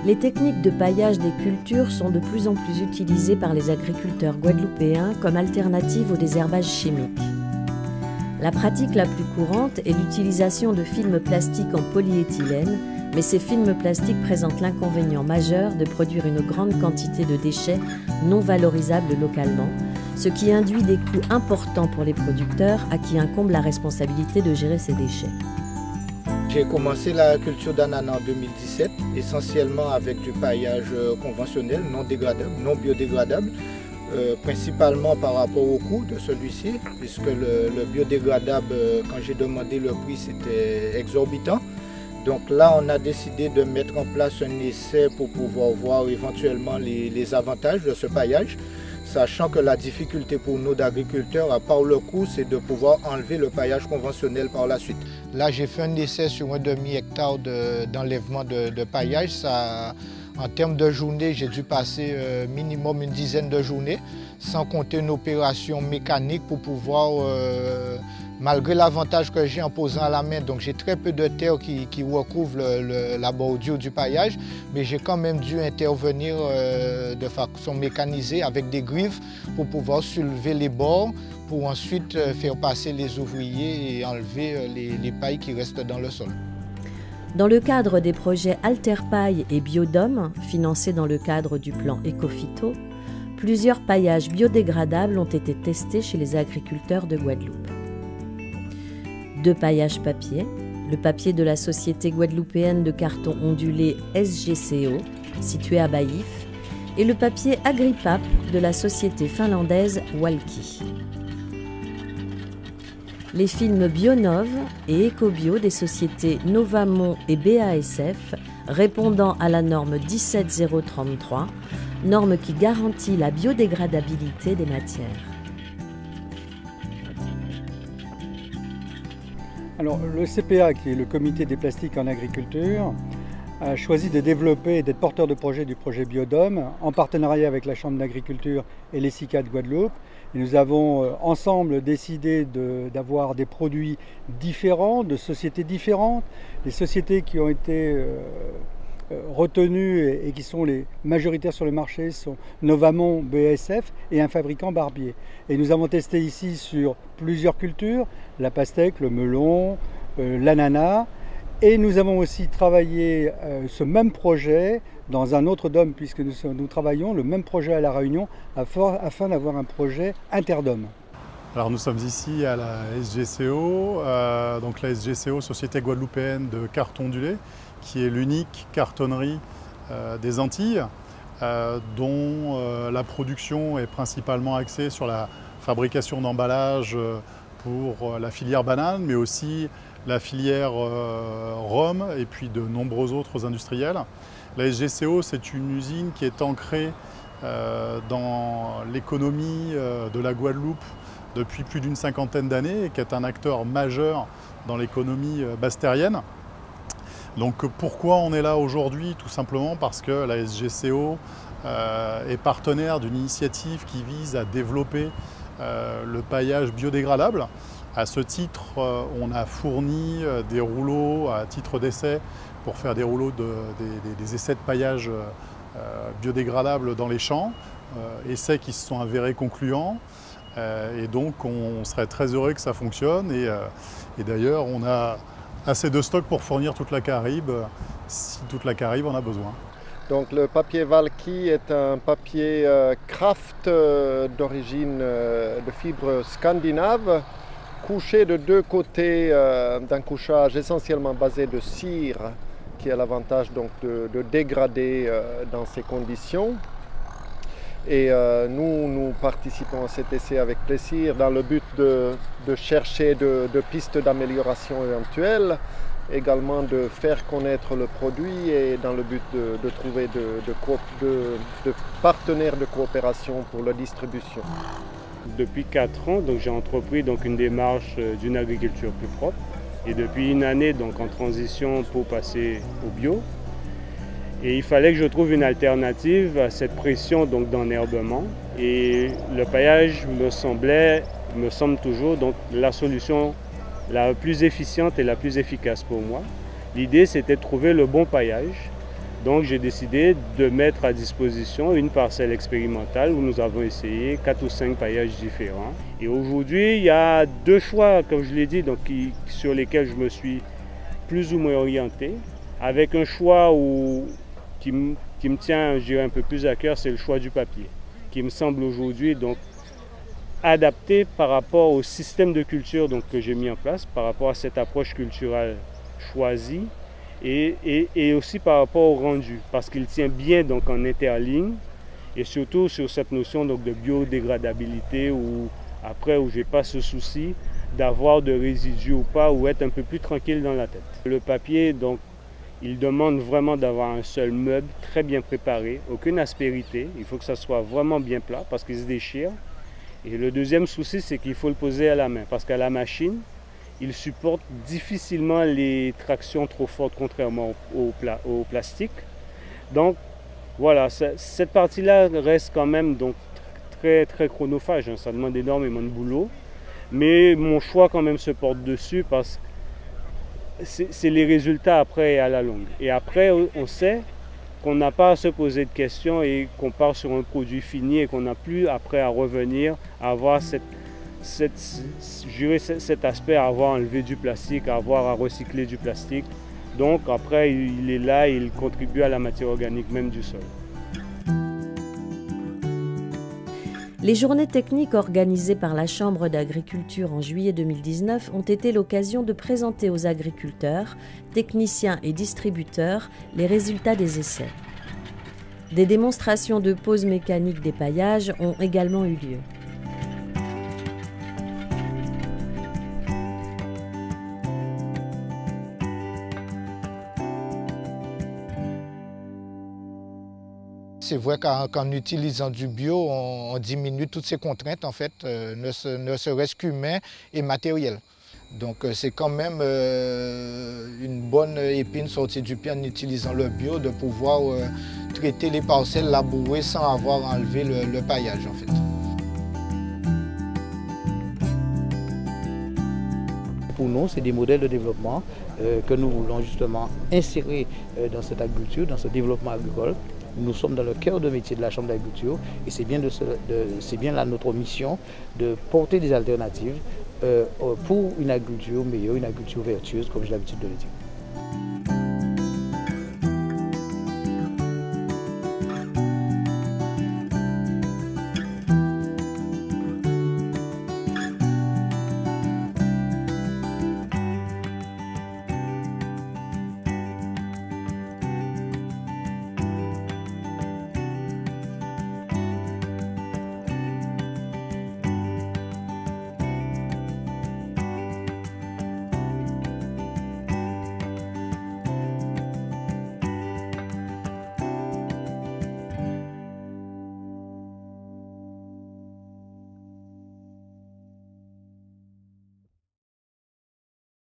Les techniques de paillage des cultures sont de plus en plus utilisées par les agriculteurs guadeloupéens comme alternative au désherbage chimique. La pratique la plus courante est l'utilisation de films plastiques en polyéthylène, mais ces films plastiques présentent l'inconvénient majeur de produire une grande quantité de déchets non valorisables localement, ce qui induit des coûts importants pour les producteurs à qui incombe la responsabilité de gérer ces déchets. J'ai commencé la culture d'ananas en 2017, essentiellement avec du paillage conventionnel, non dégradable, non biodégradable, principalement par rapport au coût de celui-ci, puisque le biodégradable, quand j'ai demandé le prix, c'était exorbitant. Donc là, on a décidé de mettre en place un essai pour pouvoir voir éventuellement les avantages de ce paillage, sachant que la difficulté pour nous d'agriculteurs, à part le coût, c'est de pouvoir enlever le paillage conventionnel par la suite. Là, j'ai fait un essai sur un demi-hectare d'enlèvement de paillage. En termes de journée, j'ai dû passer minimum une dizaine de journées, sans compter une opération mécanique pour pouvoir, malgré l'avantage que j'ai en posant à la main, donc j'ai très peu de terre qui recouvre la bordure du paillage, mais j'ai quand même dû intervenir de façon mécanisée avec des griffes pour pouvoir soulever les bords, pour ensuite faire passer les ouvriers et enlever les pailles qui restent dans le sol. Dans le cadre des projets Alterpaille et Biodome, financés dans le cadre du plan Ecophyto, plusieurs paillages biodégradables ont été testés chez les agriculteurs de Guadeloupe. 2 paillages papier, le papier de la société guadeloupéenne de carton ondulé SGCO, située à Baïf, et le papier Agripap de la société finlandaise Walki. Les films Bionov et Ecobio des sociétés Novamont et BASF répondant à la norme 17033, norme qui garantit la biodégradabilité des matières. Alors, le CPA, qui est le comité des plastiques en agriculture, a choisi de développer et d'être porteur de projet du projet Biodome en partenariat avec la Chambre d'agriculture et les SICA de Guadeloupe. Et nous avons ensemble décidé d'avoir des produits différents, de sociétés différentes. Les sociétés qui ont été retenues et qui sont les majoritaires sur le marché sont Novamont, BASF et un fabricant Barbier. Et nous avons testé ici sur plusieurs cultures, la pastèque, le melon, l'ananas. Et nous avons aussi travaillé ce même projet dans un autre dôme, puisque nous travaillons le même projet à La Réunion afin d'avoir un projet interdôme. Alors nous sommes ici à la SGCO, donc la SGCO, Société guadeloupéenne de carton ondulé, qui est l'unique cartonnerie des Antilles, dont la production est principalement axée sur la fabrication d'emballages pour la filière banane, mais aussi la filière rhum et puis de nombreux autres industriels. La SGCO, c'est une usine qui est ancrée dans l'économie de la Guadeloupe depuis plus d'une cinquantaine d'années et qui est un acteur majeur dans l'économie bastérienne. Donc pourquoi on est là aujourd'hui? Tout simplement parce que la SGCO est partenaire d'une initiative qui vise à développer le paillage biodégradable. À ce titre, on a fourni des rouleaux à titre d'essai pour faire des rouleaux des essais de paillage biodégradables dans les champs, essais qui se sont avérés concluants. Et donc on serait très heureux que ça fonctionne. Et d'ailleurs, on a assez de stock pour fournir toute la Caraïbe, si toute la Caraïbe en a besoin. Donc le papier Walki est un papier craft d'origine de fibre scandinave, couché de 2 côtés d'un couchage essentiellement basé de cire, qui a l'avantage donc de dégrader dans ces conditions. Et nous participons à cet essai avec plaisir dans le but de chercher de pistes d'amélioration éventuelles, également de faire connaître le produit et dans le but de trouver de partenaires de coopération pour la distribution. Depuis 4 ans, j'ai entrepris une démarche d'une agriculture plus propre et depuis une année en transition pour passer au bio. Et il fallait que je trouve une alternative à cette pression d'enherbement. Et le paillage me semble toujours la solution la plus efficiente et la plus efficace pour moi. L'idée, c'était de trouver le bon paillage Donc j'ai décidé de mettre à disposition une parcelle expérimentale où nous avons essayé 4 ou 5 paillages différents. Et aujourd'hui, il y a 2 choix, comme je l'ai dit, donc, sur lesquels je me suis plus ou moins orienté. Avec un choix qui me tient, je dirais, un peu plus à cœur, c'est le choix du papier, qui me semble aujourd'hui donc adapté par rapport au système de culture donc, que j'ai mis en place, par rapport à cette approche culturelle choisie. Et aussi par rapport au rendu, parce qu'il tient bien donc en interligne et surtout sur cette notion donc de biodégradabilité où je n'ai pas ce souci d'avoir de résidus ou pas, ou être un peu plus tranquille dans la tête. Le papier, donc, il demande vraiment d'avoir un seul meuble très bien préparé, aucune aspérité, il faut que ça soit vraiment bien plat parce qu'il se déchire. Et le deuxième souci, c'est qu'il faut le poser à la main, parce qu'à la machine, il supporte difficilement les tractions trop fortes, contrairement au plastique. Donc voilà, cette partie-là reste quand même donc, très, très chronophage, hein. Ça demande énormément de boulot. Mais mon choix quand même se porte dessus parce que c'est les résultats après et à la longue. Et après, on sait qu'on n'a pas à se poser de questions et qu'on part sur un produit fini et qu'on n'a plus après à revenir à avoir cet aspect à avoir enlevé du plastique, à avoir à recycler du plastique. Donc après, il est là et il contribue à la matière organique même du sol. Les journées techniques organisées par la Chambre d'agriculture en juillet 2019 ont été l'occasion de présenter aux agriculteurs, techniciens et distributeurs les résultats des essais. Des démonstrations de pose mécanique des paillages ont également eu lieu. C'est vrai qu'en utilisant du bio, on diminue toutes ces contraintes, en fait, ne serait-ce qu'humaines et matérielles. Donc c'est quand même une bonne épine sortie du pied en utilisant le bio, de pouvoir traiter les parcelles labourées sans avoir enlevé le paillage, en fait. Pour nous, c'est des modèles de développement que nous voulons justement insérer dans cette agriculture, dans ce développement agricole. Nous sommes dans le cœur de métier de la Chambre d'agriculture et c'est bien là notre mission de porter des alternatives pour une agriculture meilleure, une agriculture vertueuse, comme j'ai l'habitude de le dire.